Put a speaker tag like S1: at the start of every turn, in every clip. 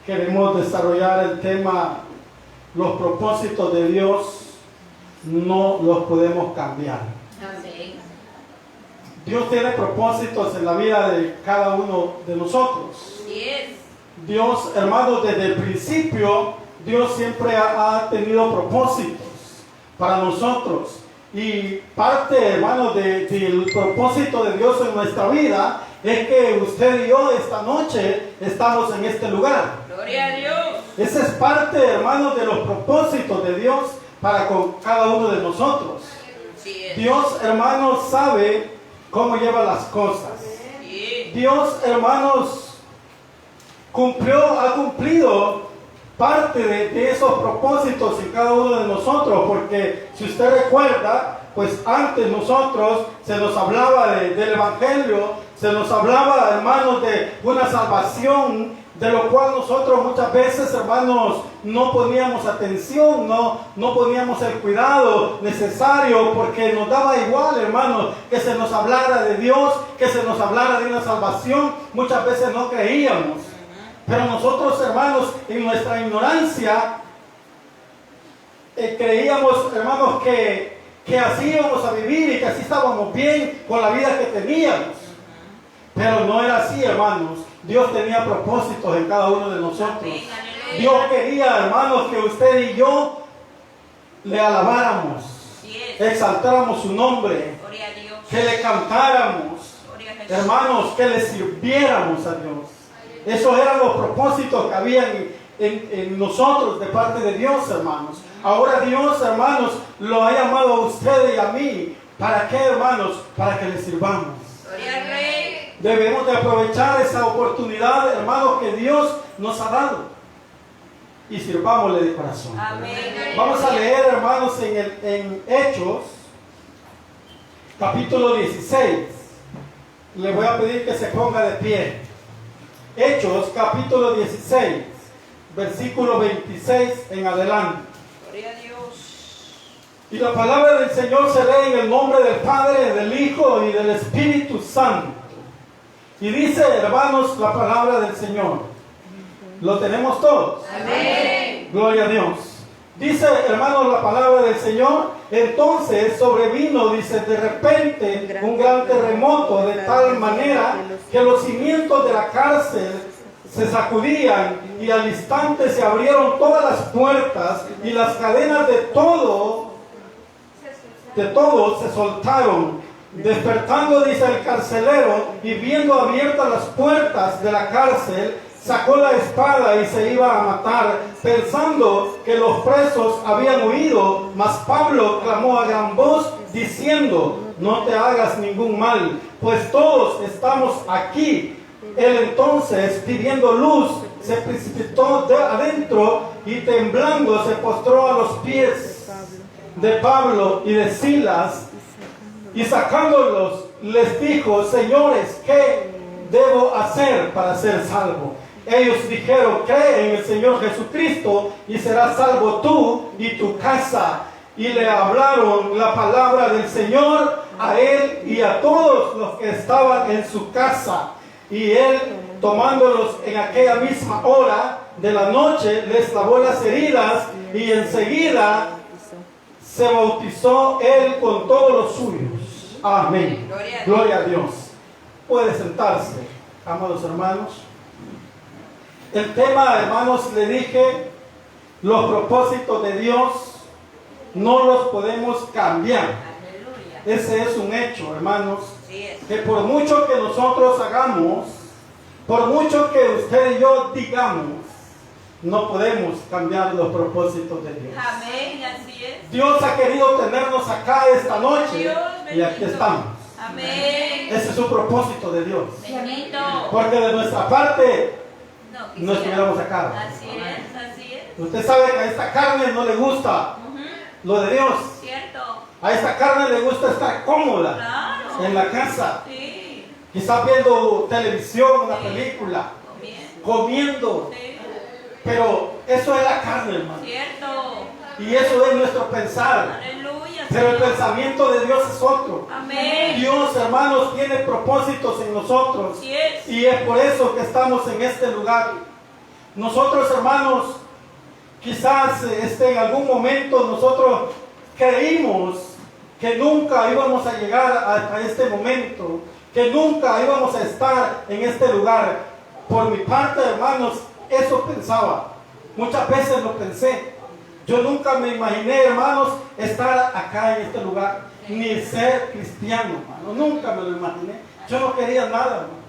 S1: Queremos desarrollar el tema, los propósitos de Dios no los podemos cambiar.
S2: Amén.
S1: Dios tiene propósitos en la vida de cada uno de nosotros.
S2: Yes.
S1: Dios, hermanos, desde el principio, Dios siempre ha tenido propósitos para nosotros. Y parte, hermanos, del propósito de Dios en nuestra vida es que usted y yo esta noche estamos en este lugar.
S2: Gloria a Dios.
S1: Esa es parte, hermanos, de los propósitos de Dios para con cada uno de nosotros.
S2: Yes.
S1: Dios, hermanos, sabe cómo lleva las cosas.
S2: Yes.
S1: Dios, hermanos, ha cumplido parte de esos propósitos en cada uno de nosotros, porque si usted recuerda, pues antes nosotros se nos hablaba del Evangelio, se nos hablaba, hermanos, de una salvación, de lo cual nosotros muchas veces, hermanos, no poníamos atención, no poníamos el cuidado necesario, porque nos daba igual, hermanos, que se nos hablara de Dios, que se nos hablara de una salvación. Muchas veces no creíamos. Pero nosotros, hermanos, en nuestra ignorancia, creíamos, hermanos, que así íbamos a vivir y que así estábamos bien con la vida que teníamos. Pero no era así, hermanos. Dios tenía propósitos en cada uno de nosotros.
S2: Amén.
S1: Dios quería, hermanos, que usted y yo le alabáramos,
S2: Yes.
S1: exaltáramos su nombre,
S2: Gloria a Dios.
S1: que le cantáramos,
S2: Gloria a Jesús.
S1: hermanos, que le sirviéramos a Dios. Esos eran los propósitos que habían en nosotros de parte de Dios, hermanos. Ahora Dios, hermanos, lo ha llamado a usted y a mí. ¿Para qué, hermanos? Para que le sirvamos.
S2: Gloria al Rey.
S1: Debemos de aprovechar esa oportunidad, hermanos, que Dios nos ha dado. Y sirvámosle de corazón.
S2: Amén.
S1: Vamos a leer, hermanos, en Hechos, capítulo 16. Le voy a pedir que se ponga de pie. Hechos, capítulo 16, versículo 26 en adelante.
S2: Gloria a Dios.
S1: Y la palabra del Señor se lee en el nombre del Padre, del Hijo y del Espíritu Santo. Y dice, hermanos, la palabra del Señor. ¿Lo tenemos todos?
S2: Amén.
S1: Gloria a Dios. Dice, hermanos, la palabra del Señor. Entonces sobrevino, dice, de repente un gran terremoto, de tal manera que los cimientos de la cárcel se sacudían, y al instante se abrieron todas las puertas, y las cadenas de todos se soltaron. Despertando, dice, el carcelero, y viendo abiertas las puertas de la cárcel, sacó la espada y se iba a matar, pensando que los presos habían huido. Mas Pablo clamó a gran voz, diciendo: no te hagas ningún mal, pues todos estamos aquí. Él entonces, pidiendo luz, se precipitó adentro, y temblando se postró a los pies de Pablo y de Silas, y sacándolos les dijo: señores, ¿qué debo hacer para ser salvo? Ellos dijeron: cree en el Señor Jesucristo y serás salvo tú y tu casa. Y le hablaron la palabra del Señor a él y a todos los que estaban en su casa. Y él, tomándolos en aquella misma hora de la noche, les lavó las heridas, y enseguida se bautizó él con todos los suyos. Amén. Gloria a Dios. Puede sentarse, amados hermanos. El tema, hermanos, le dije, los propósitos de Dios no los podemos cambiar.
S2: Aleluya.
S1: Ese es un hecho, hermanos,
S2: Sí es.
S1: que por mucho que nosotros hagamos, por mucho que usted y yo digamos, no podemos cambiar los propósitos de Dios.
S2: Amén. Así es.
S1: Dios ha querido tenernos acá esta noche,
S2: Dios
S1: y aquí
S2: bendito.
S1: estamos.
S2: Amén.
S1: Ese es su propósito de Dios.
S2: Bendito.
S1: Porque de nuestra parte
S2: No
S1: no estuviéramos acá.
S2: Así es, así es.
S1: Usted sabe que a esta carne no le gusta
S2: Ujú.
S1: lo de Dios.
S2: Cierto.
S1: A esta carne le gusta estar cómoda
S2: Claro.
S1: en la casa,
S2: Sí.
S1: quizás viendo televisión, una película,
S2: Comiendo.
S1: comiendo.
S2: Sí.
S1: Pero eso es la carne, hermano.
S2: Cierto.
S1: Y eso es nuestro pensar.
S2: Aleluya.
S1: Pero el
S2: Señor.
S1: pensamiento de Dios es otro.
S2: Amén.
S1: Dios, hermanos, tiene propósitos en nosotros.
S2: Así es.
S1: Y es por eso que estamos en este lugar. Nosotros, hermanos, quizás en algún momento nosotros creímos que nunca íbamos a llegar a este momento, que nunca íbamos a estar en este lugar. Por mi parte, hermanos, eso pensaba. Muchas veces lo pensé. Yo nunca me imaginé, hermanos, estar acá en este lugar, ni ser cristiano, hermano. Nunca me lo imaginé. Yo no quería nada, hermano.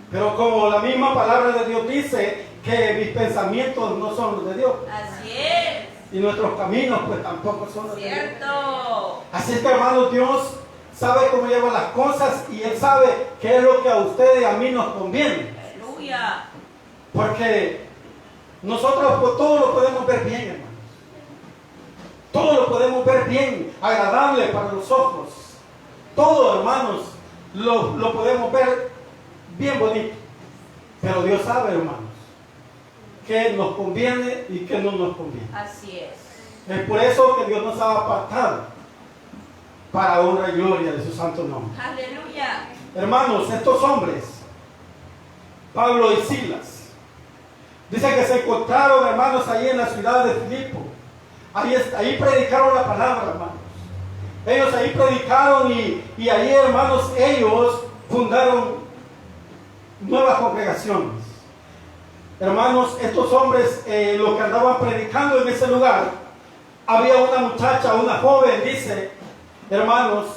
S1: Pero como la misma palabra de Dios dice que mis pensamientos no son los de Dios.
S2: Así es.
S1: Y nuestros caminos pues tampoco son los de Dios.
S2: Cierto.
S1: Así es que, hermanos, Dios sabe cómo lleva las cosas y Él sabe qué es lo que a ustedes y a mí nos conviene.
S2: Aleluya.
S1: Porque nosotros pues, todo lo podemos ver bien, hermanos. Todo lo podemos ver bien, agradable para los ojos. Todo, hermanos, lo podemos ver bien bonito. Pero Dios sabe, hermanos, qué nos conviene y qué no nos conviene.
S2: Así es.
S1: Es por eso que Dios nos ha apartado para honra y gloria de su santo nombre.
S2: Aleluya.
S1: Hermanos, estos hombres, Pablo y Silas, dice que se encontraron, hermanos, ahí en la ciudad de Filipo. Ahí predicaron la palabra, hermanos. Ellos ahí predicaron y ahí, hermanos, ellos fundaron nuevas congregaciones. Hermanos, estos hombres, los que andaban predicando en ese lugar, había una muchacha, una joven, dice, hermanos,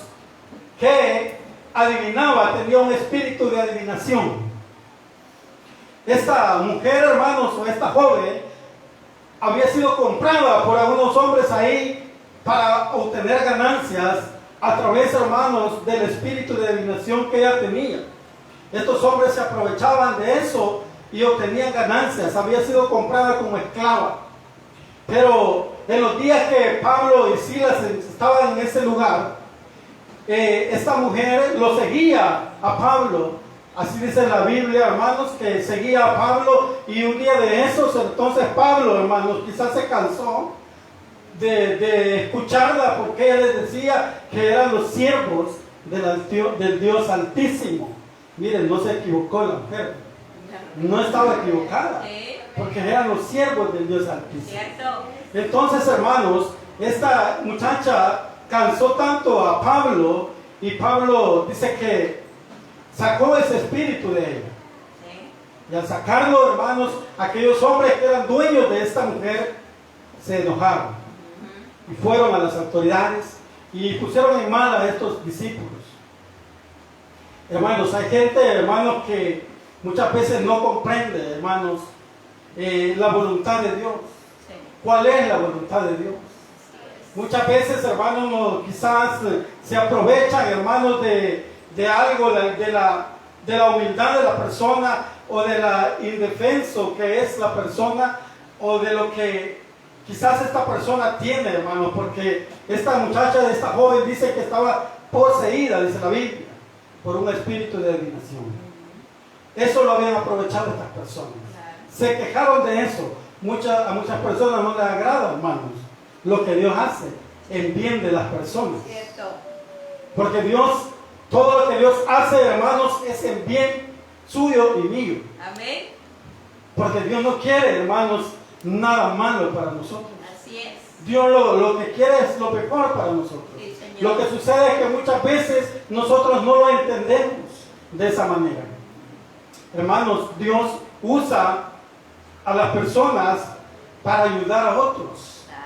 S1: que adivinaba, tenía un espíritu de adivinación. Esta mujer, hermanos, o esta joven, había sido comprada por algunos hombres ahí para obtener ganancias a través, hermanos, del espíritu de adivinación que ella tenía. Estos hombres se aprovechaban de eso y obtenían ganancias. Había sido comprada como esclava. Pero en los días que Pablo y Silas estaban en ese lugar, esta mujer lo seguía a Pablo. Así dice la Biblia, hermanos, que seguía a Pablo, y un día de esos, entonces Pablo, hermanos, quizás se cansó de escucharla, porque ella les decía que eran los siervos del Dios Altísimo. Miren, no se equivocó la mujer, no estaba equivocada, porque eran los siervos del Dios Altísimo.
S2: Cierto.
S1: Entonces, hermanos, esta muchacha cansó tanto a Pablo, y Pablo dice que sacó ese espíritu de ella. Y al sacarlo, hermanos, aquellos hombres que eran dueños de esta mujer se enojaron y fueron a las autoridades y pusieron en mal a estos discípulos. Hermanos, hay gente, hermanos, que muchas veces no comprende, hermanos, la voluntad de Dios. ¿Cuál es la voluntad de Dios? Muchas veces, hermanos, quizás se aprovechan, hermanos, de algo, de la humildad de la persona, o de la indefenso que es la persona, o de lo que quizás esta persona tiene, hermano, porque esta muchacha, esta joven, dice que estaba poseída, dice la Biblia, por un espíritu de adivinación. Eso lo habían aprovechado estas personas. Se quejaron de eso. A muchas personas no les agrada, hermanos, lo que Dios hace en bien de las personas.
S2: Cierto.
S1: Porque Dios, todo lo que Dios hace, hermanos, es en bien suyo y mío.
S2: Amén.
S1: Porque Dios no quiere, hermanos, nada malo para nosotros.
S2: Así es.
S1: Dios lo que quiere es lo mejor para nosotros.
S2: Sí, Señor.
S1: Lo que sucede es que muchas veces nosotros no lo entendemos de esa manera. Hermanos, Dios usa a las personas para ayudar a otros.
S2: Claro.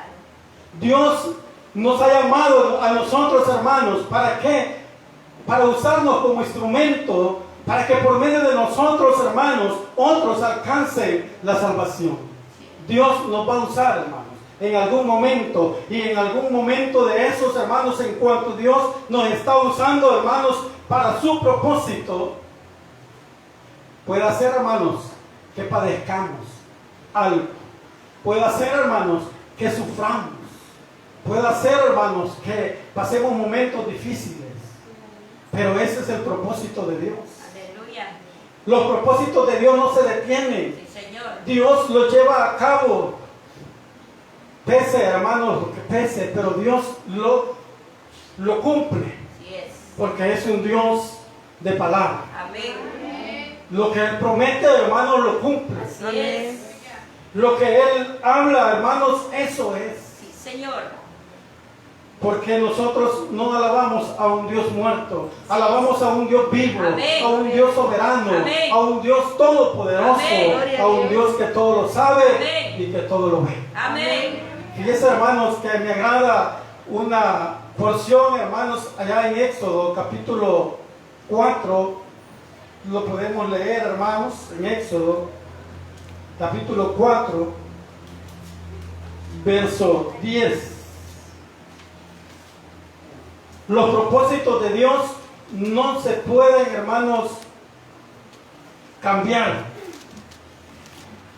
S1: Dios nos ha llamado a nosotros, hermanos, ¿para qué? Para usarnos como instrumento, para que por medio de nosotros, hermanos, otros alcancen la salvación. Dios nos va a usar, hermanos, en algún momento, y en algún momento de esos, hermanos, en cuanto Dios nos está usando, hermanos, para su propósito, puede hacer, hermanos, que padezcamos algo. Puede hacer, hermanos, que suframos. Puede hacer, hermanos, que pasemos momentos difíciles. Pero ese es el propósito de Dios.
S2: Aleluya.
S1: Los propósitos de Dios no se detienen.
S2: Sí, Señor.
S1: Dios los lleva a cabo. Pese, hermanos, lo que pese, pero Dios lo cumple.
S2: Así es.
S1: Porque es un Dios de palabra.
S2: Amén.
S1: Lo que Él promete, hermanos, lo cumple.
S2: Así es.
S1: Lo que Él habla, hermanos, eso es.
S2: Sí, Señor.
S1: Porque nosotros no alabamos a un Dios muerto, alabamos a un Dios vivo,
S2: Amén.
S1: a un Dios soberano,
S2: Amén.
S1: a un Dios todopoderoso,
S2: Amén.
S1: a un Dios que todo lo sabe
S2: Amén.
S1: y que todo lo ve.
S2: Amén.
S1: Fíjense, hermanos, que me agrada una porción, hermanos, allá en Éxodo, capítulo 4, lo podemos leer, hermanos, en Éxodo, capítulo 4, verso 10. Los propósitos de Dios no se pueden, hermanos, cambiar.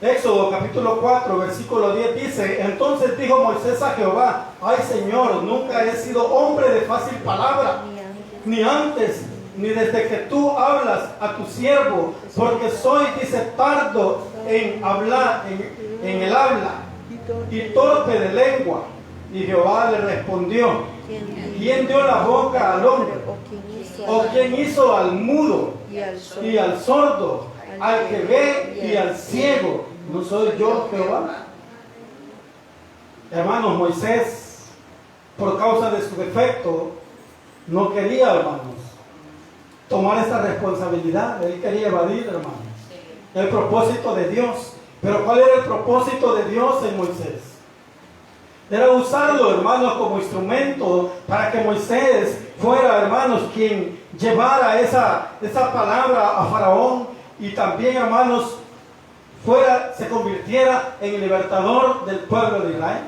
S1: Éxodo capítulo 4, versículo 10 dice: entonces dijo Moisés a Jehová: ay Señor, nunca he sido hombre de fácil palabra, ni antes, ni desde que tú hablas a tu siervo, porque soy, dice, tardo en hablar, en el habla, y torpe de lengua. Y Jehová le respondió: ¿quién dio la boca al hombre? ¿O quién hizo al mudo y al sordo, al que ve y al ciego? ¿No soy yo Jehová? Hermanos, Moisés, por causa de su defecto, no quería, hermanos, tomar esta responsabilidad. Él quería evadir, hermanos, el propósito de Dios. Pero ¿cuál era el propósito de Dios en Moisés? Era usarlo, hermanos, como instrumento para que Moisés fuera, hermanos, quien llevara esa palabra a Faraón, y también, hermanos, se convirtiera en el libertador del pueblo de Israel.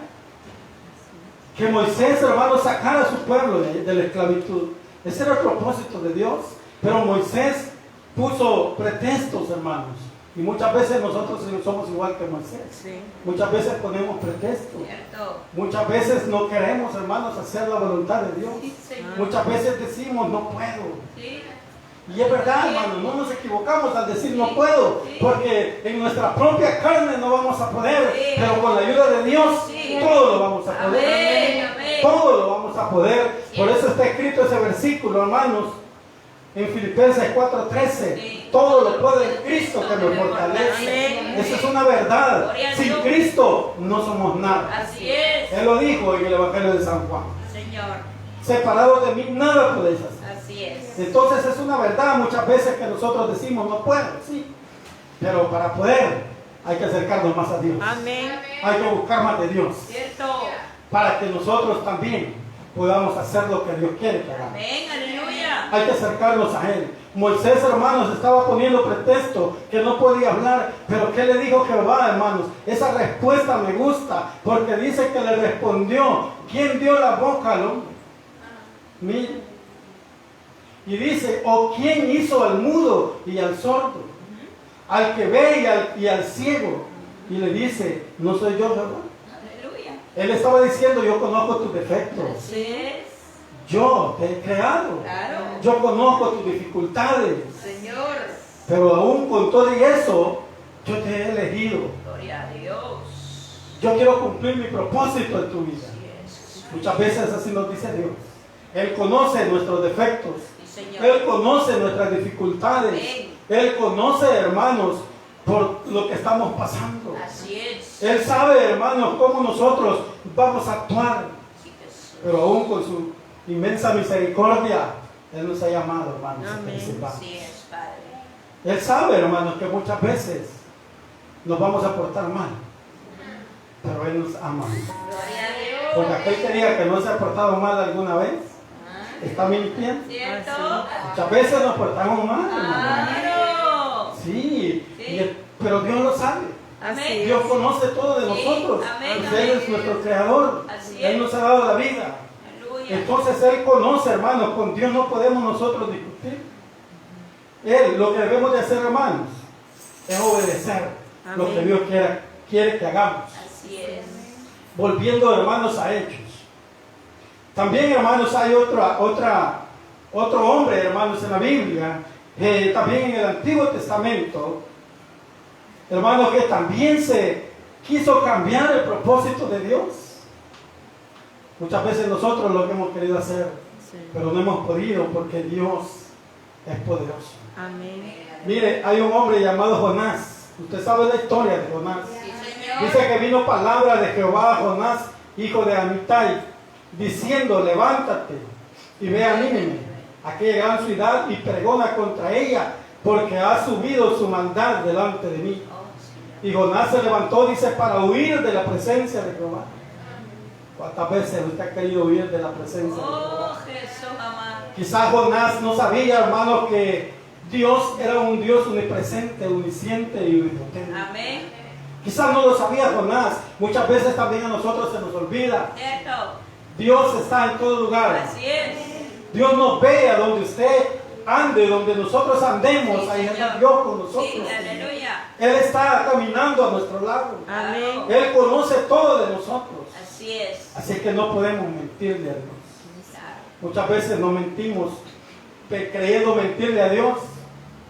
S1: Que Moisés, hermanos, sacara a su pueblo de la esclavitud. Ese era el propósito de Dios. Pero Moisés puso pretextos, hermanos. Y muchas veces nosotros somos igual que Moisés.
S2: Sí.
S1: Muchas veces ponemos pretextos.
S2: Cierto.
S1: Muchas veces no queremos, hermanos, hacer la voluntad de Dios.
S2: Sí, Señor.
S1: Muchas veces decimos: no puedo.
S2: Sí.
S1: Y es verdad, hermanos, no nos equivocamos al decir no puedo, porque en nuestra propia carne no vamos a poder,
S2: Sí.
S1: pero con la ayuda de Dios
S2: Sí.
S1: todo lo vamos a poder.
S2: Amén, amén.
S1: Todo lo vamos a poder.
S2: Sí.
S1: Por eso está escrito ese versículo, hermanos, en Filipenses 4:13.
S2: Sí.
S1: Todo lo puede en Cristo que me fortalece.
S2: Amén.
S1: Esa es una verdad.
S2: Gloria a
S1: Sin
S2: Dios.
S1: Cristo no somos nada.
S2: Así es.
S1: Él lo dijo en el Evangelio de San Juan:
S2: Señor.
S1: separados de mí nada podéis hacer.
S2: Así es.
S1: Entonces es una verdad muchas veces que nosotros decimos no puedo, sí, pero para poder hay que acercarnos más a Dios.
S2: Amén.
S1: Hay que buscar más de Dios
S2: Cierto.
S1: para que nosotros también podamos hacer lo que Dios quiere que hagamos.
S2: Amén. Aleluya.
S1: Hay que acercarnos a Él. Moisés, hermanos, estaba poniendo pretexto que no podía hablar, pero ¿qué le dijo Jehová, hermanos? Esa respuesta me gusta, porque dice que le respondió: ¿quién dio la boca al hombre? Mire. Y dice: ¿o quién hizo al mudo y al sordo, al que ve y al ciego? Y le dice: ¿no soy yo Jehová?
S2: Aleluya.
S1: Él estaba diciendo: yo conozco tus defectos,
S2: Así es.
S1: yo te he creado,
S2: Claro.
S1: yo conozco tus dificultades,
S2: Señor.
S1: pero aún con todo y eso, yo te he elegido.
S2: Gloria a Dios.
S1: Yo quiero cumplir mi propósito en tu vida.
S2: Así es.
S1: Muchas veces así nos dice Dios. Él conoce nuestros defectos.
S2: Sí, Señor.
S1: Él conoce nuestras dificultades.
S2: Amén.
S1: Él conoce, hermanos, por lo que estamos pasando.
S2: Así es.
S1: Él sabe, hermanos, cómo nosotros vamos a actuar.
S2: Sí, Jesús.
S1: Pero aún con su inmensa misericordia, Él nos ha llamado, hermanos, a
S3: Amén.
S1: participar.
S2: Así es, Padre.
S1: Él sabe, hermanos, que muchas veces nos vamos a portar mal. Pero Él nos ama.
S2: Gloria a Dios.
S1: Porque aquel que diga que no se ha portado mal alguna vez,
S2: Ah,
S1: está mintiendo.
S2: ¿cierto?
S1: Muchas veces nos portamos mal, hermanos.
S2: Claro.
S1: Sí,
S2: Sí.
S1: pero Dios lo sabe.
S2: Amén.
S1: Dios conoce todo de
S2: Sí,
S1: nosotros.
S2: amén,
S1: Pues Él
S2: amén.
S1: es nuestro creador.
S2: Así
S1: Él
S2: es.
S1: nos ha dado la vida.
S2: Aleluya.
S1: Entonces Él conoce, hermanos. Con Dios no podemos nosotros discutir. Él, lo que debemos de hacer, hermanos, es obedecer lo que
S3: Amén.
S1: Dios quiere que hagamos.
S2: Así es.
S1: Volviendo, hermanos, a Hechos. También, hermanos, hay otro hombre, hermanos, en la Biblia, también en el Antiguo Testamento, hermanos, que también se quiso cambiar el propósito de Dios. Muchas veces nosotros lo que hemos querido hacer,
S3: Sí.
S1: pero no hemos podido porque Dios es poderoso.
S3: Amén.
S1: Mire, hay un hombre llamado Jonás. Usted sabe la historia de Jonás.
S2: Sí, Señor.
S1: Dice que vino palabra de Jehová a Jonás, hijo de Amitai, diciendo, levántate y ve a Nínive, aquella gran ciudad, y pregona contra ella, porque ha subido su maldad delante de mí. Y Jonás se levantó, dice, para huir de la presencia de Jehová. ¿Cuántas veces usted ha querido huir de la presencia de Jehová?
S2: Jesús amado.
S1: Quizás Jonás no sabía, hermano, que Dios era un Dios omnipresente, omnisciente y omnipotente.
S2: Amén.
S1: Quizás no lo sabía Jonás. Muchas veces también a nosotros se nos olvida.
S2: Cierto.
S1: Dios está en todo lugar.
S2: Así es.
S1: Dios nos ve a donde usted ande, donde nosotros andemos.
S2: Sí,
S1: Ahí
S2: Señor.
S1: está Dios con nosotros.
S2: Sí, aleluya.
S1: Él está caminando a nuestro lado.
S2: Amén.
S1: Él conoce todo de nosotros.
S2: Así es.
S1: Así que no podemos mentirle a Dios. Muchas veces nos mentimos, creyendo mentirle a Dios,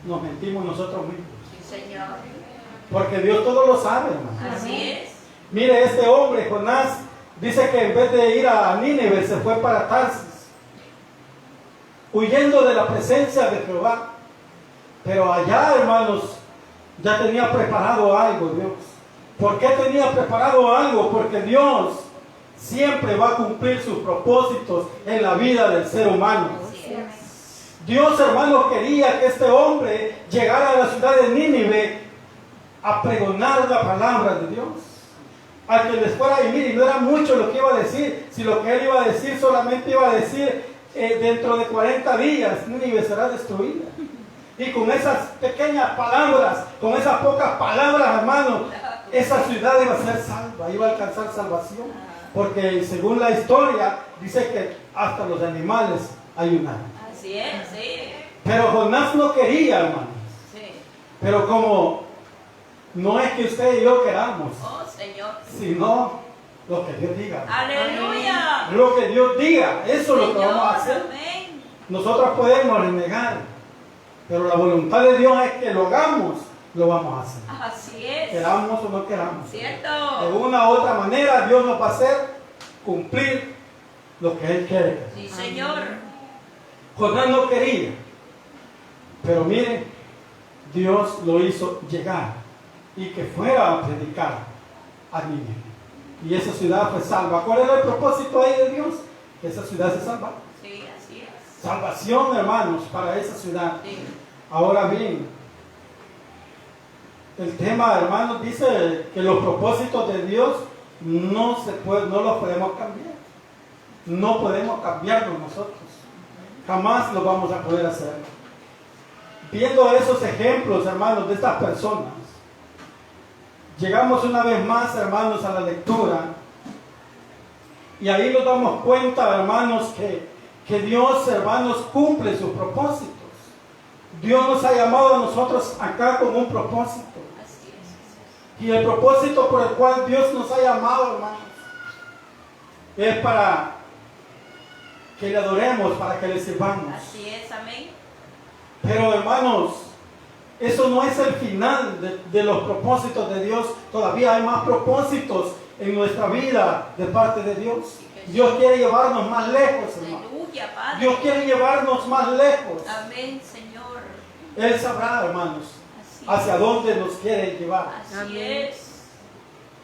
S1: nos mentimos nosotros mismos.
S2: Sí, Señor.
S1: Porque Dios todo lo sabe, hermano.
S2: Así es.
S1: Mire, este hombre, Jonás, dice que en vez de ir a Nínive, se fue para Tarsis, huyendo de la presencia de Jehová. Pero allá, hermanos, ya tenía preparado algo Dios. ¿Por qué tenía preparado algo? Porque Dios siempre va a cumplir sus propósitos en la vida del ser humano.
S2: Así es.
S1: Dios, hermano, quería que este hombre llegara a la ciudad de Nínive a pregonar la palabra de Dios. A que les fuera, y mire, no era mucho lo que iba a decir, si lo que él iba a decir solamente iba a decir, dentro de 40 días Nínive será destruida. Y con esas pequeñas palabras, con esas pocas palabras, hermano, esa ciudad iba a ser salva, iba a alcanzar salvación. Porque según la historia, dice que hasta los animales ayunaron.
S2: Así es, sí.
S1: Pero Jonás no quería, hermano.
S2: Sí.
S1: Pero como no es que usted y yo queramos,
S2: Oh, Señor.
S1: sino lo que Dios diga.
S2: Aleluya.
S1: Lo que Dios diga, eso es lo que vamos a hacer.
S2: Amén.
S1: Nosotros podemos renegar, pero la voluntad de Dios es que lo hagamos, lo vamos a hacer.
S2: Así es.
S1: Queramos o no queramos. De
S2: Cierto.
S1: una u otra manera, Dios nos va a hacer cumplir lo que Él quiere.
S2: Sí, Señor.
S1: Jonás no quería, pero mire, Dios lo hizo llegar y que fuera a predicar a Nínive. Y esa ciudad fue salva. ¿Cuál era el propósito ahí de Dios? Que esa ciudad se salva.
S2: Sí, así es.
S1: Salvación, hermanos, para esa ciudad.
S2: Sí.
S1: Ahora bien, el tema, hermanos, dice que los propósitos de Dios no los podemos cambiar. No podemos cambiarlos nosotros. Jamás lo vamos a poder hacer. Viendo esos ejemplos, hermanos, de estas personas, llegamos una vez más, hermanos, a la lectura. Y ahí nos damos cuenta, hermanos, que Dios, hermanos, cumple sus propósitos. Dios nos ha llamado a nosotros acá con un propósito.
S2: Así es.
S1: Y el propósito por el cual Dios nos ha llamado, hermanos, es para que le adoremos, para que le sirvamos.
S2: Así es, amén.
S1: Pero, hermanos, eso no es el final de los propósitos de Dios. Todavía hay más propósitos en nuestra vida de parte de Dios. Dios quiere llevarnos más lejos, hermano.
S2: Aleluya, Padre.
S1: Dios quiere llevarnos más lejos.
S2: Amén, Señor.
S1: Él sabrá, hermanos,
S2: Así
S1: hacia
S2: es.
S1: dónde nos quiere llevar.
S2: Así
S3: Amén.
S2: es.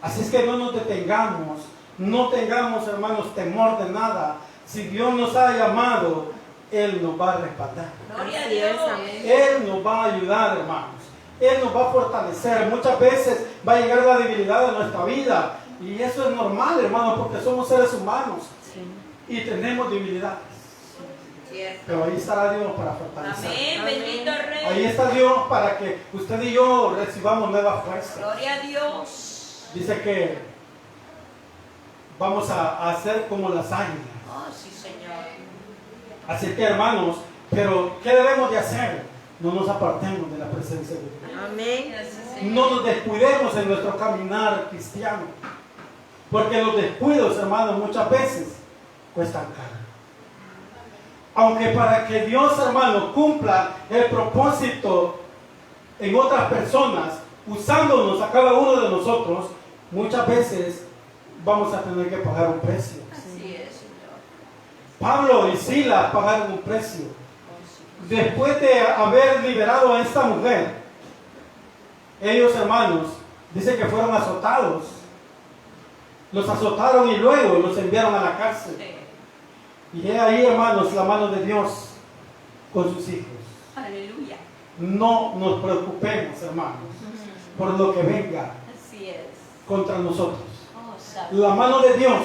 S1: Así es que no nos detengamos, no tengamos, hermanos, temor de nada. Si Dios nos ha llamado, Él nos va a respaldar.
S2: Gloria a
S3: Así es,
S2: Dios.
S3: amén.
S1: Él nos va a ayudar, hermanos. Él nos va a fortalecer. Muchas veces va a llegar la debilidad a nuestra vida. Y eso es normal, hermanos, porque somos seres humanos y tenemos debilidades.
S2: Cierto.
S1: Pero ahí estará Dios para fortalecer.
S2: Amén, bendito Rey.
S1: Ahí está Dios para que usted y yo recibamos nuevas fuerzas.
S2: Gloria a Dios.
S1: Dice que vamos a hacer como las águilas.
S2: Oh, sí, Señor.
S1: Así que, hermanos, pero ¿qué debemos de hacer? No nos apartemos de la presencia de Dios.
S3: Amén.
S2: Gracias, Señor.
S1: No nos descuidemos en nuestro caminar cristiano. Porque los descuidos, hermanos, muchas veces cuestan caro. Aunque para que Dios, hermano, cumpla el propósito en otras personas, usándonos a cada uno de nosotros, muchas veces vamos a tener que pagar un precio.
S2: Así es, Señor.
S1: Pablo y Silas pagaron un precio.
S2: Oh, sí.
S1: Después de haber liberado a esta mujer, ellos, hermanos, Dice que fueron azotados. Los azotaron y luego los enviaron a la cárcel.
S2: Sí.
S1: Y he ahí, hermanos, la mano de Dios con sus hijos.
S2: Aleluya.
S1: No nos preocupemos, hermanos, por lo que venga
S2: Así es.
S1: contra nosotros.
S2: Oh, santo.
S1: La mano de Dios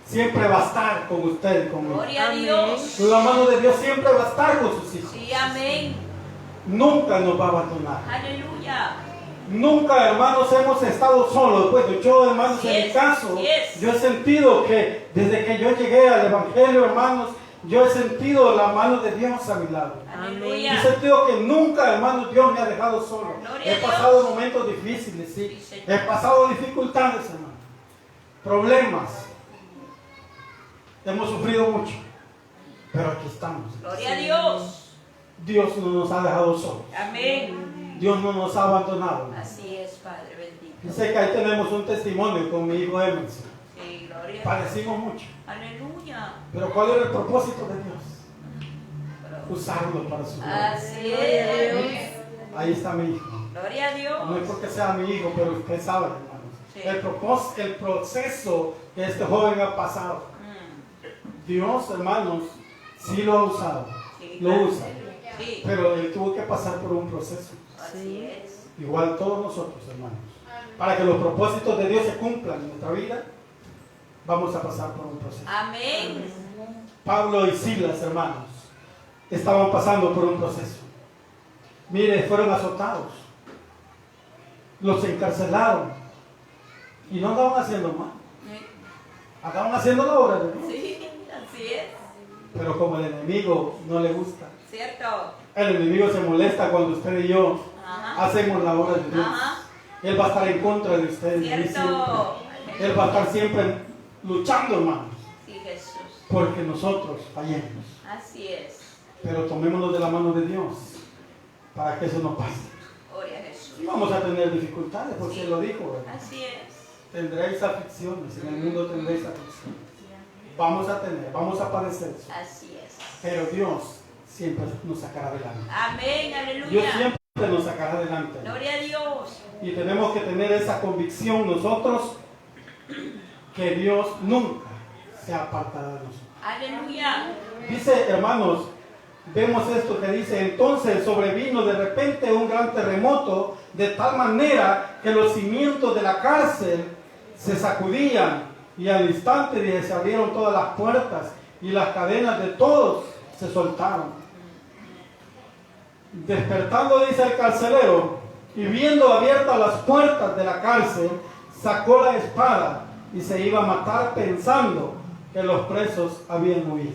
S1: siempre va a estar con usted y conmigo.
S2: Gloria a Dios.
S1: La mano de Dios siempre va a estar con sus hijos.
S2: Sí, amén.
S1: Nunca nos va a abandonar.
S2: Aleluya.
S1: Nunca, hermanos, hemos estado solos. Pues yo, hermanos,
S2: Así
S1: en mi
S2: es,
S1: caso,
S2: así es.
S1: yo he sentido que desde que yo llegué al Evangelio, hermanos, yo he sentido la mano de Dios a mi lado. He
S2: Aleluya.
S1: sentido que nunca, hermanos, Dios me ha dejado solo.
S2: Gloria a
S1: He
S2: Dios.
S1: pasado momentos difíciles, sí.
S2: Sí, Señor.
S1: He pasado dificultades, hermanos. Problemas. Hemos sufrido mucho. Pero aquí estamos.
S2: Gloria a Dios.
S1: Dios no nos ha dejado solos.
S2: Amén.
S1: Dios no nos ha abandonado.
S2: Así es, Padre bendito.
S1: Dice que ahí tenemos un testimonio con mi hijo Emerson.
S2: Sí, gloria a Dios.
S1: Padecimos mucho.
S2: Aleluya.
S1: Pero ¿cuál era el propósito de Dios?
S2: Pero-
S1: Usarlo para su gloria.
S2: Así es.
S1: Ahí está mi hijo.
S2: Gloria a
S1: No es
S2: Dios.
S1: porque sea mi hijo, pero usted sabe, hermanos.
S2: Sí.
S1: El proceso que este joven ha pasado. Dios, hermanos, sí lo ha usado.
S2: Sí,
S1: Lo
S2: claro.
S1: usa.
S2: Sí.
S1: Pero él tuvo que pasar por un proceso.
S2: Así es.
S1: Igual todos nosotros, hermanos. Para que los propósitos de Dios se cumplan en nuestra vida, vamos a pasar por un proceso.
S2: Amén.
S1: Pablo y Silas, hermanos, estaban pasando por un proceso. Mire, fueron azotados. Los encarcelaron. Y no andaban haciendo mal. Andaban haciendo la obra de Dios.
S2: Sí, así es.
S1: Pero como el enemigo no le gusta,
S2: ¿Cierto?
S1: el enemigo se molesta cuando usted y yo
S2: Ajá.
S1: hacemos la obra de Dios.
S2: Ajá.
S1: Él va a estar en contra de ustedes. de mí siempre.
S2: ¿Cierto?
S1: Él va a estar siempre luchando, hermanos,
S2: Sí, Jesús.
S1: porque nosotros fallemos.
S2: Así es.
S1: Pero tomémonos de la mano de Dios para que eso no pase.
S2: Gloria a Jesús.
S1: Y vamos a tener dificultades, porque
S2: Sí.
S1: Él lo dijo, ¿verdad?
S2: Así es.
S1: Tendréis aflicciones, en el mundo tendréis aflicciones. Vamos a padecer eso.
S2: Así es.
S1: Pero Dios siempre nos sacará adelante.
S2: Amén.
S1: Dios
S2: Aleluya.
S1: siempre nos sacará adelante.
S2: Gloria a Dios.
S1: Y tenemos que tener esa convicción nosotros que Dios nunca se apartará de nosotros.
S2: Aleluya.
S1: Dice, hermanos, vemos esto que dice, entonces sobrevino de repente un gran terremoto de tal manera que los cimientos de la cárcel se sacudían y al instante se abrieron todas las puertas y las cadenas de todos se soltaron. Despertando, dice el carcelero, y viendo abiertas las puertas de la cárcel, sacó la espada y se iba a matar pensando que los presos habían huido.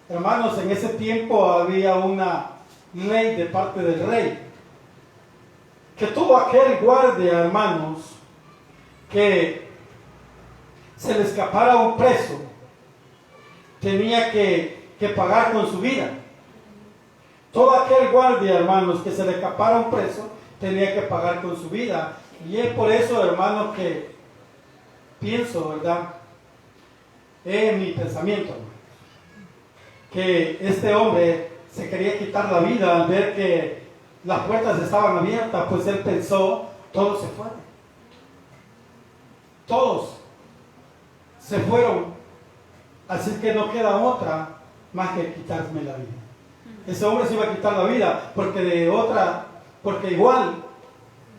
S1: Hermanos, en ese tiempo había una ley de parte del rey, que todo aquel guardia, hermanos, que se le escapara un preso, tenía que pagar con su vida. Todo aquel guardia, hermanos, que se le escapara un preso, tenía que pagar con su vida. Y es por eso, hermanos, que pienso, ¿verdad? En mi pensamiento, que este hombre se quería quitar la vida al ver que las puertas estaban abiertas, pues él pensó, todos se fueron. Todos se fueron. Así que no queda otra más que quitarme la vida. Ese hombre se iba a quitar la vida porque igual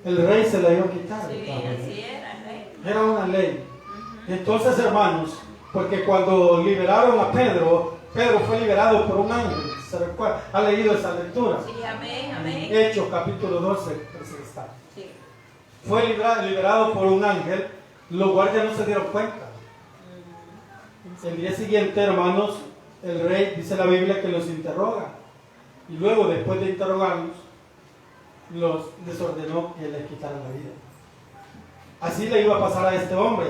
S1: el rey se la iba a quitar.
S2: Sí, así era, rey.
S1: Era una ley. Entonces, hermanos, porque cuando liberaron a Pedro, Pedro fue liberado por un ángel. ¿Se recuerda? ¿Ha leído esa lectura?
S2: Sí, amén, amén.
S1: Hechos capítulo 12, pues está.
S2: Sí.
S1: Fue liberado por un ángel. Los guardias no se dieron cuenta. El día siguiente, hermanos, el rey, dice la Biblia, que los interroga. Y luego, después de interrogarlos, les ordenó que le quitaran la vida. Así le iba a pasar a este hombre.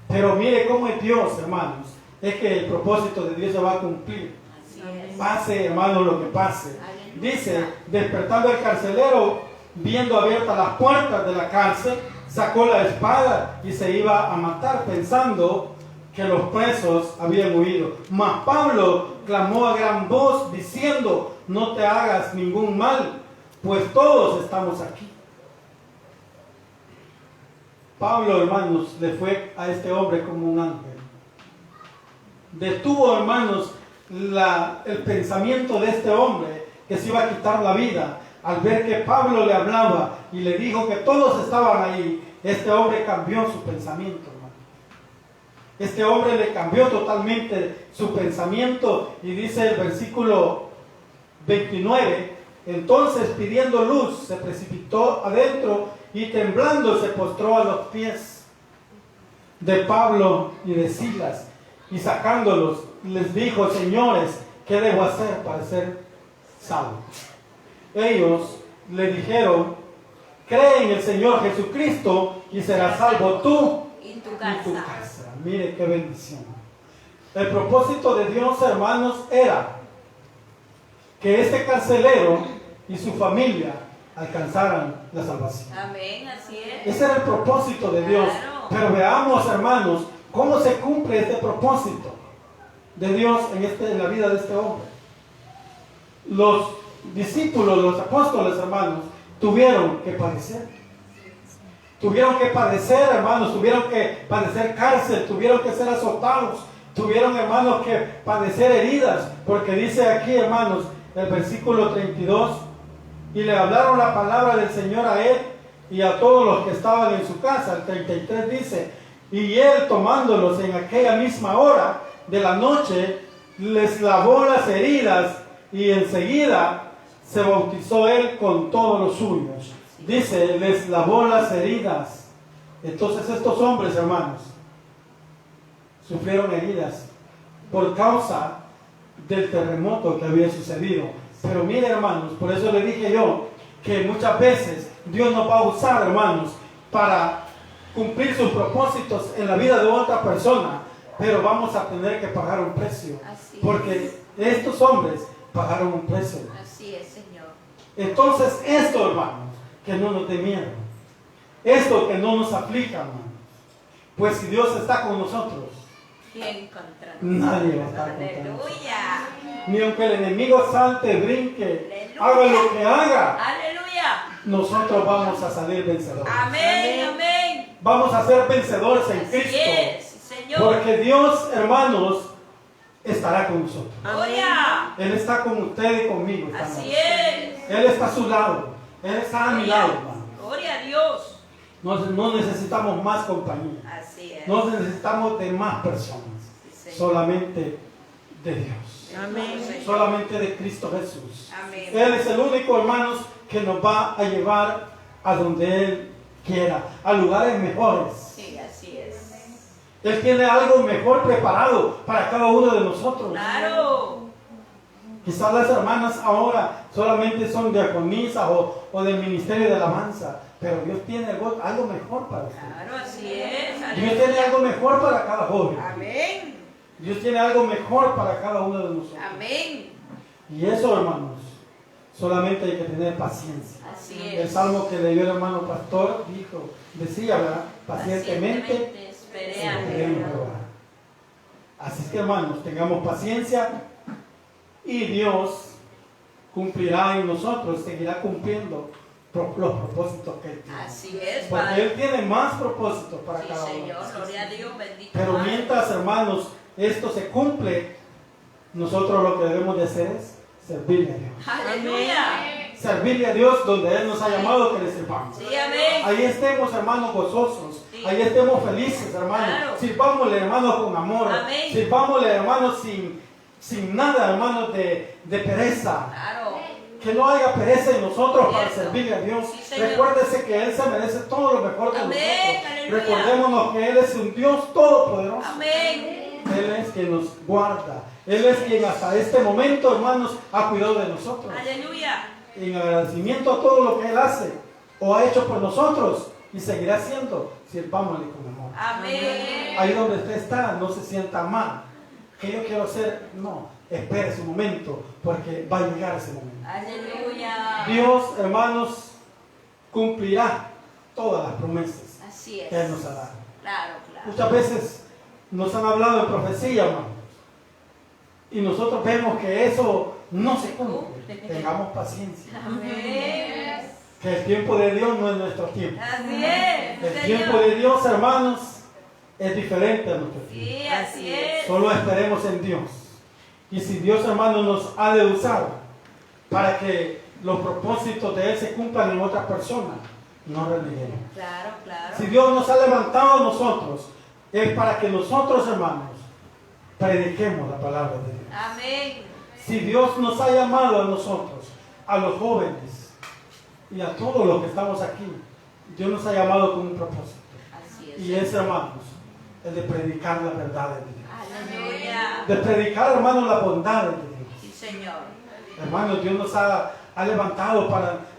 S1: Pero mire cómo es Dios, hermanos. Es que el propósito de Dios se va a cumplir.
S2: Así es.
S1: Pase, hermano, lo que pase.
S2: Aleluya.
S1: Dice, despertando el carcelero, viendo abiertas las puertas de la cárcel, sacó la espada y se iba a matar, pensando que los presos habían huido. Mas Pablo clamó a gran voz, diciendo, no te hagas ningún mal, pues todos estamos aquí. Pablo, hermanos, le fue a este hombre como un ángel. Detuvo, hermanos, el pensamiento de este hombre que se iba a quitar la vida. Al ver que Pablo le hablaba y le dijo que todos estaban ahí, este hombre cambió su pensamiento, hermano. Este hombre le cambió totalmente su pensamiento y dice el versículo 29, entonces pidiendo luz se precipitó adentro y temblando se postró a los pies de Pablo y de Silas y sacándolos les dijo, señores, ¿qué debo hacer para ser salvo? Ellos le dijeron, cree en el Señor Jesucristo y serás salvo tú
S2: Y tu
S1: y tu
S2: casa.
S1: casa. Mire qué bendición. El propósito de Dios, hermanos, era que este carcelero y su familia alcanzaran la salvación.
S2: Amén, así es.
S1: Ese era el propósito de Dios.
S2: Claro.
S1: Pero veamos, hermanos, cómo se cumple este propósito de Dios en la vida de este hombre. Los discípulos, los apóstoles, hermanos, tuvieron que padecer. Tuvieron que padecer, hermanos, tuvieron que padecer cárcel, tuvieron que ser azotados, tuvieron, hermanos, que padecer heridas, porque dice aquí, hermanos, el versículo 32, y le hablaron la palabra del Señor a él y a todos los que estaban en su casa. El 33 dice, y él tomándolos en aquella misma hora de la noche, les lavó las heridas y enseguida se bautizó él con todos los suyos. Dice, les lavó las heridas. Entonces estos hombres, hermanos, sufrieron heridas por causa del terremoto que había sucedido. Pero mire, hermanos, por eso le dije yo que muchas veces Dios nos va a usar, hermanos, para cumplir sus propósitos en la vida de otra persona, pero vamos a tener que pagar un precio,
S2: Así
S1: porque estos hombres pagaron un precio.
S2: Así es, Señor.
S1: Entonces esto, hermanos, que no nos dé miedo, esto que no nos aflija, hermanos, pues si Dios está con nosotros,
S2: ¿Quién contra nosotros?
S1: nadie va a estar contra nosotros.
S2: Aleluya.
S1: Ni aunque el enemigo salte, brinque, haga lo que haga,
S2: Aleluya.
S1: nosotros vamos a salir vencedores.
S2: Amén, amén.
S1: Vamos a ser vencedores en
S2: Así
S1: Cristo,
S2: es, Señor.
S1: porque Dios, hermanos, estará con nosotros.
S2: Gloria.
S1: Él está con usted y conmigo. esta
S2: Así
S1: noche.
S2: es.
S1: Él está a su lado. Él está a mi lado, hermano.
S2: Gloria a Dios.
S1: No necesitamos más compañía.
S2: Así es.
S1: No necesitamos de más personas.
S2: Sí, Señor.
S1: Solamente de Dios.
S2: Amén.
S1: Solamente de Cristo Jesús.
S2: Amén.
S1: Él es el único, hermanos, que nos va a llevar a donde Él quiera, a lugares mejores.
S2: Sí, así es.
S1: Él tiene algo mejor preparado para cada uno de nosotros.
S2: Claro.
S1: Quizás las hermanas ahora solamente son diaconisas o del ministerio de alabanza, pero Dios tiene algo mejor para usted.
S2: Claro, así es.
S1: Dios tiene algo mejor para cada joven.
S2: Amén.
S1: Dios tiene algo mejor para cada uno de nosotros.
S2: Amén.
S1: Y eso, hermanos, solamente hay que tener paciencia.
S2: Así
S1: El
S2: es.
S1: salmo que leyó el hermano pastor decía, ¿verdad?
S2: Pacientemente
S1: Esperé
S2: esperé a
S1: en
S2: Jehová.
S1: Jehová. Así es que, hermanos, tengamos paciencia y Dios cumplirá en nosotros, seguirá cumpliendo los propósitos que Él tiene.
S2: Así es,
S1: Porque
S2: Padre.
S1: Él tiene más propósitos para
S2: Sí,
S1: cada uno.
S2: Señor. Gloria a Dios. Bendito.
S1: Pero
S2: Padre.
S1: mientras, hermanos, esto se cumple, nosotros lo que debemos de hacer es servirle a Dios.
S2: Aleluya.
S1: Servirle a Dios donde Él nos ha llamado que le sirvamos.
S2: Sí, amén.
S1: Ahí estemos, hermanos, gozosos.
S2: Sí.
S1: Ahí estemos felices, hermanos.
S2: Claro.
S1: Sirvámosle, hermanos, con amor.
S2: Amén.
S1: Sirvámosle, hermanos, sin nada, hermanos, de pereza.
S2: Claro.
S1: Que no haya pereza en nosotros para
S2: Cierto.
S1: servirle a Dios.
S2: Sí, Señor.
S1: Recuérdese que Él se merece todo lo mejor de
S2: Amén.
S1: nosotros.
S2: Aleluya.
S1: Recordémonos que Él es un Dios todopoderoso.
S2: Amén.
S1: Él es quien nos guarda. Él es quien hasta este momento, hermanos, ha cuidado de nosotros.
S2: Aleluya.
S1: En agradecimiento a todo lo que Él hace o ha hecho por nosotros y seguirá haciendo, sirvámosle con amor.
S2: Amén.
S1: Ahí donde usted está, no se sienta mal. Que yo quiero hacer, no, espere su momento, porque va a llegar ese momento.
S2: Aleluya.
S1: Dios, hermanos, cumplirá todas las promesas
S2: Así es.
S1: que Él nos ha dado.
S2: Claro, claro.
S1: Muchas veces nos han hablado de profecía, hermanos, y nosotros vemos que eso no se cumple. Tengamos paciencia,
S2: Amén.
S1: que el tiempo de Dios no es nuestro tiempo.
S2: Así es.
S1: El tiempo de Dios, hermanos, es diferente a nuestro tiempo.
S2: Sí, así es.
S1: Solo esperemos en Dios. Y si Dios, hermanos, nos ha de usar para que los propósitos de Él se cumplan en otras personas, no reneguemos.
S2: Claro, claro.
S1: Si Dios nos ha levantado a nosotros, es para que nosotros, hermanos, prediquemos la palabra de Dios.
S2: Amén.
S1: Si Dios nos ha llamado a nosotros, a los jóvenes y a todos los que estamos aquí, Dios nos ha llamado con un propósito.
S2: Así es.
S1: Y ese, hermanos, es de predicar la verdad de Dios.
S2: Aleluya.
S1: De predicar, hermanos, la bondad de Dios.
S2: Sí, Señor.
S1: Hermanos, Dios nos ha levantado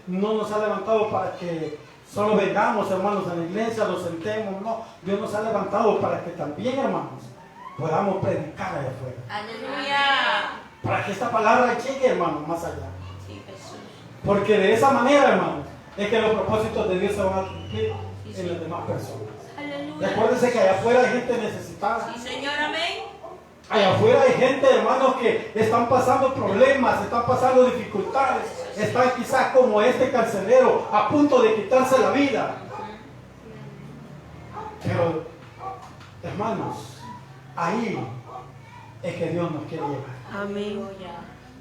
S1: no nos ha levantado para que solo vengamos, hermanos, a la iglesia, nos sentemos, no. Dios nos ha levantado para que también, hermanos, podamos predicar allá afuera.
S2: Aleluya.
S1: Para que esta palabra llegue, hermanos, más allá.
S2: Sí, Jesús.
S1: Porque de esa manera, hermanos, es que los propósitos de Dios se van a cumplir
S2: Sí,
S1: en las
S2: sí.
S1: demás personas.
S2: Aleluya.
S1: Recuérdense que allá afuera hay gente necesitada.
S2: Sí, Señor, amén.
S1: Allá afuera hay gente, hermanos, que están pasando problemas, están pasando dificultades, están quizás como este carcelero a punto de quitarse la vida. Pero, hermanos, ahí es que Dios nos quiere llevar.
S2: Amén.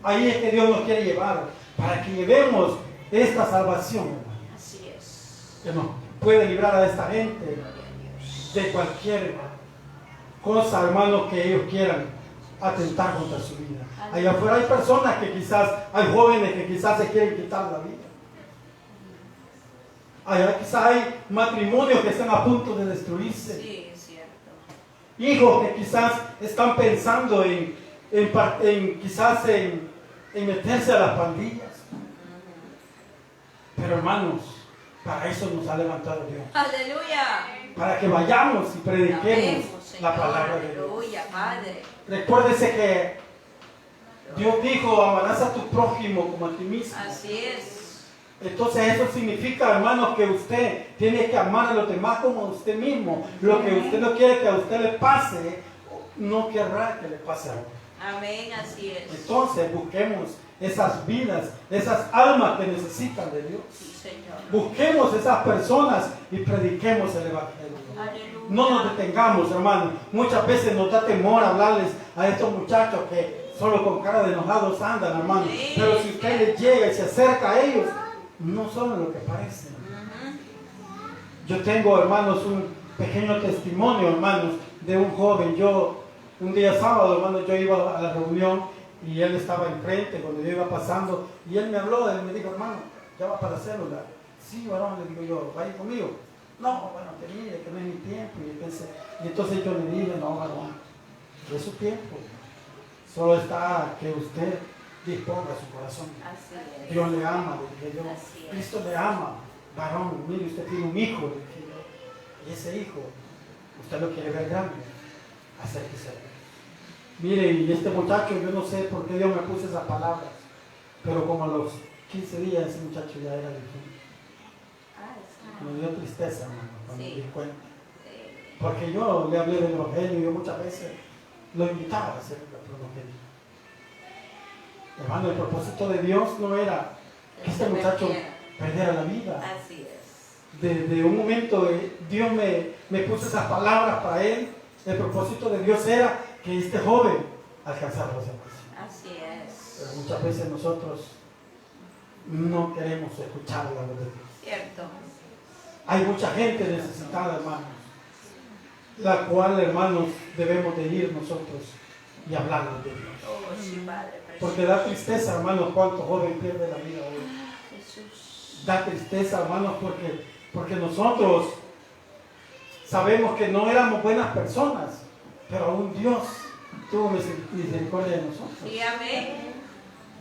S1: Ahí es que Dios nos quiere llevar para que llevemos esta salvación, hermanos,
S2: Así es.
S1: que nos puede librar a esta gente
S2: Gloria a Dios.
S1: de cualquier cosa, hermanos, que ellos quieran atentar contra su vida. Allá afuera hay personas que quizás, hay jóvenes que quizás se quieren quitar la vida. Allá quizás hay matrimonios que están a punto de destruirse.
S2: Sí, es cierto.
S1: Hijos que quizás están pensando quizás en meterse a las pandillas. Pero hermanos, para eso nos ha levantado Dios.
S2: Aleluya.
S1: Para que vayamos y prediquemos
S2: Amemos, Señor.
S1: la palabra de Dios.
S2: Aleluya, Padre.
S1: Recuérdese que Dios dijo, amarás a tu prójimo como a ti mismo.
S2: Así es.
S1: Entonces eso significa, hermanos, que usted tiene que amar a los demás como a usted mismo. Lo que usted no quiere que a usted le pase, no querrá que le pase a otro.
S2: Amén, así es.
S1: Entonces busquemos esas vidas, esas almas que necesitan de Dios.
S2: Sí, Señor.
S1: Busquemos esas personas y prediquemos el Evangelio.
S2: Aleluya.
S1: No nos detengamos, hermanos. Muchas veces nos da temor hablarles a estos muchachos que solo con cara de enojados andan, hermanos.
S2: Sí,
S1: Pero si usted les llega y se acerca a ellos, no son lo que parecen. Yo tengo, hermanos, un pequeño testimonio, hermanos, de un joven. Un día sábado, hermanos, yo iba a la reunión y él estaba enfrente cuando yo iba pasando y él me habló, él me dijo, hermano, ya va para la célula. Sí, varón, le digo yo, vaya conmigo. No, bueno, que mire, que no es mi tiempo. Y entonces yo le dije, no, varón, no es su tiempo. Solo está que usted disponga su corazón.
S2: Así es.
S1: Dios le ama, le dije yo.
S2: Así es.
S1: Cristo le ama. Varón, mire, usted tiene un hijo, le dije yo. Y ese hijo, usted lo quiere ver grande. Acérquese a él. Mire, y este muchacho, yo no sé por qué Dios me puso esas palabras, pero como a los 15 días ese muchacho ya era difunto. Me dio tristeza, hermano, cuando
S2: Sí.
S1: me di cuenta. Porque yo le hablé del Evangelio y yo muchas veces lo invitaba a hacer el Evangelio. Hermano, el propósito de Dios no era que este muchacho perdiera la vida.
S2: Así es.
S1: Desde un momento Dios me puso esas palabras para él. El propósito de Dios era que este joven alcanzara la salvación.
S2: Así es.
S1: Pero muchas veces nosotros no queremos escuchar la voz de Dios.
S2: Cierto.
S1: Hay mucha gente necesitada, hermanos, la cual, hermanos, debemos de ir nosotros y hablarles de Dios.
S2: Oh, sí, Padre. Precioso.
S1: Porque da tristeza, hermanos, cuánto joven pierde la vida hoy.
S2: Jesús.
S1: Da tristeza, hermanos, porque nosotros sabemos que no éramos buenas personas, pero aún Dios tuvo misericordia de nosotros.
S2: Sí, amén.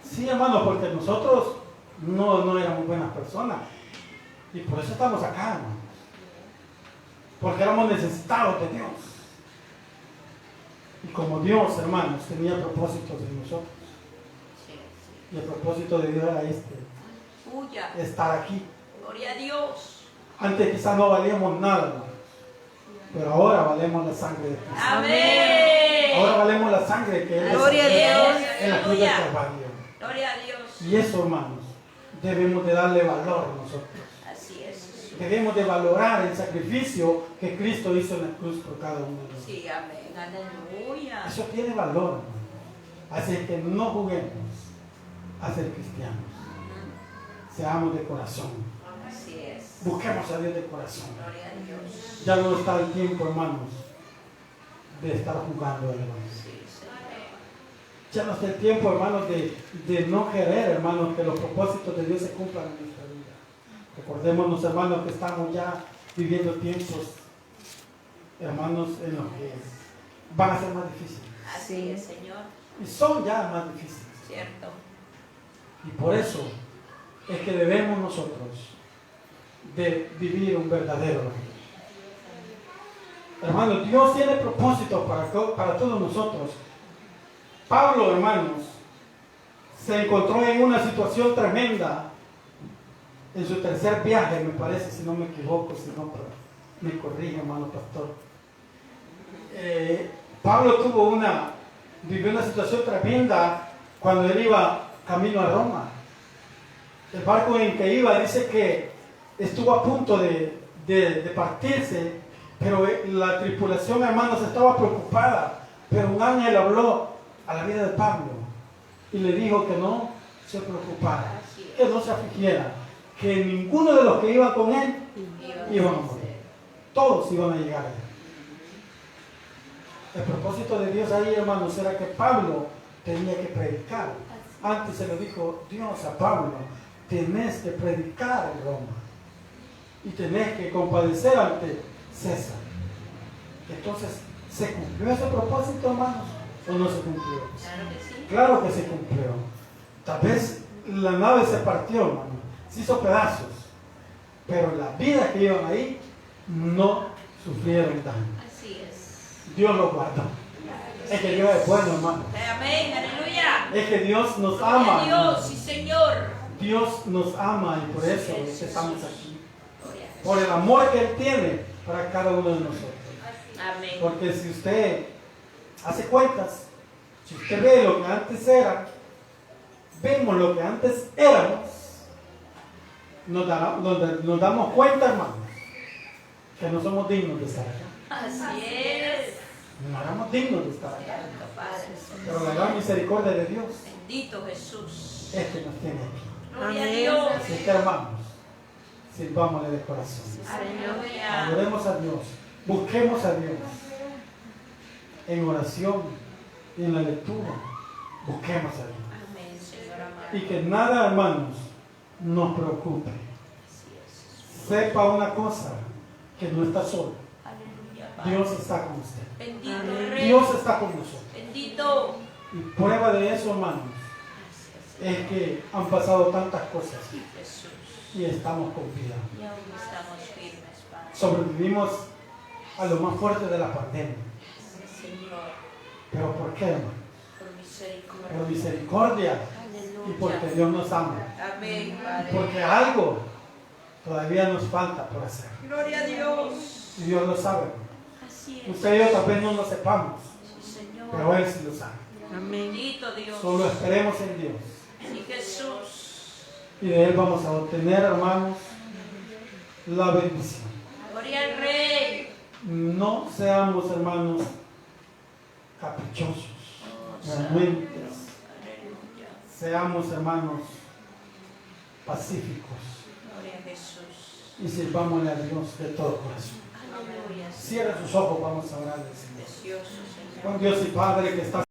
S1: Sí, hermano, porque nosotros no éramos buenas personas. Y por eso estamos acá, hermanos. Porque éramos necesitados de Dios. Y como Dios, hermanos, tenía propósitos en nosotros.
S2: Sí, sí.
S1: Y el propósito de Dios era
S2: Tuya.
S1: estar aquí.
S2: Gloria a Dios.
S1: Antes quizás no valíamos nada, hermanos. Pero ahora valemos la sangre de Cristo.
S2: Amén.
S1: Ahora valemos la sangre que Él
S2: Gloria a
S1: derramó
S2: Dios.
S1: en la cruz del
S2: Aleluya.
S1: Calvario.
S2: Gloria a Dios.
S1: Y eso, hermanos, debemos de darle valor a nosotros.
S2: Así es. Jesús.
S1: Debemos de valorar el sacrificio que Cristo hizo en la cruz por cada uno de nosotros.
S2: Sí, amén. Aleluya.
S1: Eso tiene valor, hermano. Así que no juguemos a ser cristianos. Seamos de corazón.
S2: Así es.
S1: Busquemos a Dios de corazón.
S2: Gloria a Dios.
S1: Ya no está el tiempo, hermanos, de estar jugando, hermanos.
S2: Sí, Señor.
S1: Ya no está el tiempo, hermanos, de no querer, hermanos, que los propósitos de Dios se cumplan en nuestra vida. Recordémonos, hermanos, que estamos ya viviendo tiempos, hermanos, en los que van a ser más difíciles.
S2: Así es, Señor.
S1: Y son ya más difíciles.
S2: Cierto.
S1: Y por eso es que debemos nosotros de vivir un verdadero reino. Hermanos, Dios tiene propósitos para todos nosotros. Pablo, hermanos, se encontró en una situación tremenda en su tercer viaje, me parece, si no me equivoco, si no, pero me corrige, hermano pastor. Pablo vivió una situación tremenda cuando él iba camino a Roma. El barco en que iba dice que estuvo a punto de partirse, pero la tripulación, hermanos, estaba preocupada. Pero un ángel habló a la vida de Pablo y le dijo que no se preocupara, que no se afligiera, que ninguno de los que iban con él iban a morir. Todos iban a llegar allá. El propósito de Dios ahí, hermanos, era que Pablo tenía que predicar. Antes se lo dijo Dios a Pablo: tenés que predicar en Roma y tenés que compadecer ante César. Entonces, ¿se cumplió ese propósito, hermanos? ¿O no se cumplió?
S2: Claro que sí.
S1: Claro que se cumplió. Tal vez la nave se partió, hermano, se hizo pedazos, pero las vidas que iban ahí no sufrieron daño.
S2: Así es.
S1: Dios los guardó. Es que Dios es bueno, hermano.
S2: Amén. Aleluya.
S1: Es que Dios nos
S2: Gloria a
S1: ama.
S2: Dios,
S1: hermano.
S2: sí, Señor.
S1: Dios nos ama y por eso es que estamos aquí.
S2: Gloria a Jesús.
S1: Por el amor que Él tiene para cada uno de nosotros.
S2: Amén.
S1: Porque si usted hace cuentas, si usted ve lo que antes era, vemos lo que antes éramos, nos damos cuenta, hermanos, que no somos dignos de estar acá.
S2: Así es.
S1: No éramos dignos de estar acá.
S2: Cierto, Padre.
S1: Pero la gran misericordia de Dios
S2: Bendito Jesús.
S1: es que nos tiene aquí.
S2: Gloria a Dios.
S1: Así que, hermanos, sirvámosle de corazón.
S2: Aleluya.
S1: Adoremos a Dios, busquemos a Dios en oración y en la lectura. Busquemos a Dios.
S2: Amén, Señor amado.
S1: Y que nada, hermanos, nos preocupe.
S2: Así es.
S1: Sepa una cosa, que no está solo.
S2: Aleluya, Padre.
S1: Dios está con usted.
S2: Bendito Rey.
S1: Dios está con nosotros.
S2: Bendito.
S1: Y prueba de eso, hermanos,
S2: Gracias,
S1: es que han pasado tantas cosas
S2: Jesús.
S1: y estamos con vida.
S2: Y aún estamos firmes, Padre.
S1: Sobrevivimos a lo más fuerte de la pandemia.
S2: Señor,
S1: ¿Pero por qué, hermano?
S2: por misericordia.
S1: Por misericordia y porque
S2: Aleluya.
S1: Dios nos ama.
S2: Amén,
S1: Y
S2: Padre.
S1: porque algo todavía nos falta por hacer.
S2: Gloria a Dios.
S1: Y Dios lo sabe, hermano.
S2: Así es.
S1: Usted y yo tal vez no lo sepamos,
S2: Sí, Señor.
S1: pero Él sí lo sabe.
S2: Bendito Dios.
S1: Solo esperemos en Dios.
S2: Sí, Jesús.
S1: Y de Él vamos a obtener, hermanos, la bendición.
S2: Gloria al Rey.
S1: No seamos, hermanos, caprichosos, realmente.
S2: Aleluya.
S1: Seamos, hermanos, pacíficos
S2: Gloria a Jesús.
S1: y sirvámosle a Dios de todo corazón.
S2: Aleluya.
S1: Cierra sus ojos, vamos a orar al Señor.
S2: Precioso Señor.
S1: Con Dios y Padre que está